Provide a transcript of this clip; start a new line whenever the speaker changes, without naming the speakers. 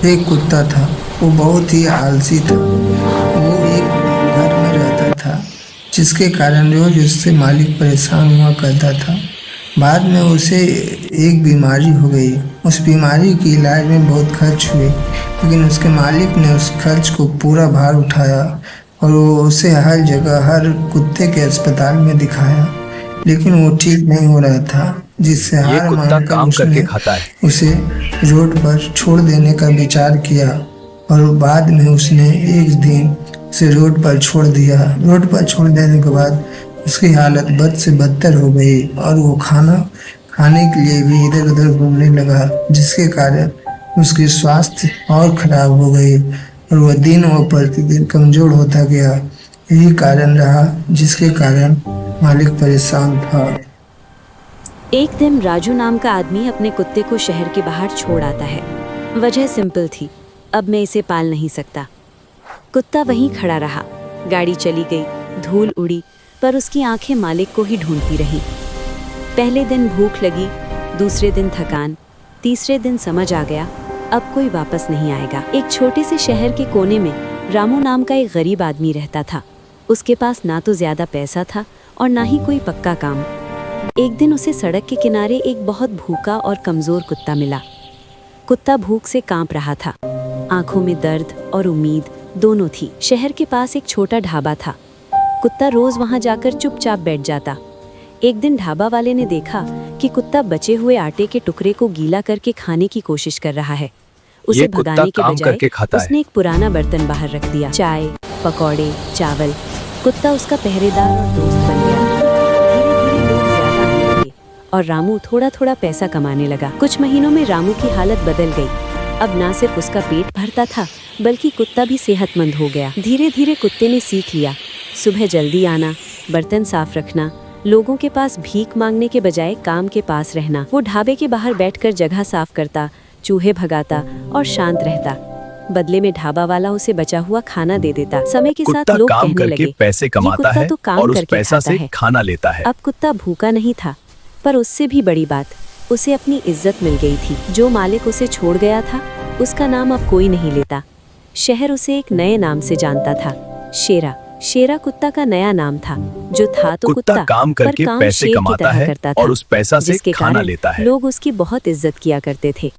एक कुत्ता था। वो बहुत ही आलसी था। वो एक घर में रहता था, जिसके कारण रोज उससे मालिक परेशान हुआ करता था। बाद में उसे एक बीमारी हो गई। उस बीमारी के इलाज में बहुत खर्च हुए, लेकिन उसके मालिक ने उस खर्च को पूरा भार उठाया और वो उसे हर जगह, हर कुत्ते के अस्पताल में दिखाया, लेकिन वो ठीक नहीं हो रहा था। जिससे
ये
हार
कुत्ता
मानकर
काम करके
उसने
खाता है।
उसे रोड पर छोड़ देने का विचार किया और बाद में उसने एक दिन उसे रोड पर छोड़ दिया। रोड पर छोड़ देने के बाद उसकी हालत बद से बदतर हो गई और वो खाना खाने के लिए भी इधर उधर घूमने लगा, जिसके कारण उसकी स्वास्थ्य और खराब हो गई और वह दिन व प्रतिदिन कमजोर होता गया। यही कारण रहा जिसके कारण मालिक परेशान था।
एक दिन राजू नाम का आदमी अपने कुत्ते को शहर के बाहर छोड़ आता है। वजह सिंपल थी, अब मैं इसे पाल नहीं सकता। कुत्ता वहीं खड़ा रहा। गाड़ी चली गई, धूल उड़ी, पर उसकी आंखें मालिक को ही ढूंढती रहीं। पहले दिन भूख लगी, दूसरे दिन थकान, तीसरे दिन समझ आ गया अब कोई वापस नहीं आएगा। एक छोटे से शहर के कोने में रामू नाम का एक गरीब आदमी रहता था। उसके पास ना तो ज्यादा पैसा था और ना ही कोई पक्का काम। एक दिन उसे सड़क के किनारे एक बहुत भूखा और कमजोर कुत्ता मिला। कुत्ता भूख से कांप रहा था। आंखों में दर्द और उम्मीद दोनों थी। शहर के पास एक छोटा ढाबा था। कुत्ता रोज वहां जाकर चुपचाप बैठ जाता। एक दिन ढाबा वाले ने देखा कि कुत्ता बचे हुए आटे के टुकड़े को गीला करके खाने की कोशिश कर रहा है। उसे
ये कुत्ता
भगाने के
काम
बजाय
करके खाता है।
उसने एक पुराना बर्तन बाहर रख दिया। चाय, पकौड़े, चावल। कुत्ता उसका पहरेदार और दोस्त बन गया। धीरे-धीरे लोग ज्यादा आने लगे और रामू थोड़ा थोड़ा पैसा कमाने लगा। कुछ महीनों में रामू की हालत बदल गई। अब ना सिर्फ उसका पेट भरता था, बल्कि कुत्ता भी सेहतमंद हो गया। धीरे धीरे कुत्ते ने सीख लिया, सुबह जल्दी आना, बर्तन साफ रखना, लोगों के पास भीख मांगने के बजाय काम के पास रहना। वो ढाबे के बाहर बैठकर जगह साफ करता, चूहे भगाता और शांत रहता। बदले में ढाबा वाला उसे बचा हुआ खाना दे देता। समय के साथ
कुत्ता
लोग
काम
कहने
करके
लगे,
पैसे
ये
कमाता
कुत्ता
है
तो काम
और उस
करके
पैसा
खाता
से
है।
खाना लेता है।
अब कुत्ता भूखा नहीं था, पर उससे भी बड़ी बात, उसे अपनी इज्जत मिल गई थी। जो मालिक उसे छोड़ गया था, उसका नाम अब कोई नहीं लेता। शहर उसे एक नए नाम से जानता था, शेरा। शेरा कुत्ता का नया नाम था, जो था तो
कुत्ता काम
पर
करके
काम
पैसे
शेर की
कमाता
तरह
है
करता था,
और उस पैसा से
जिसके
खाना
कारण
लेता है।
लोग उसकी बहुत इज्जत किया करते थे।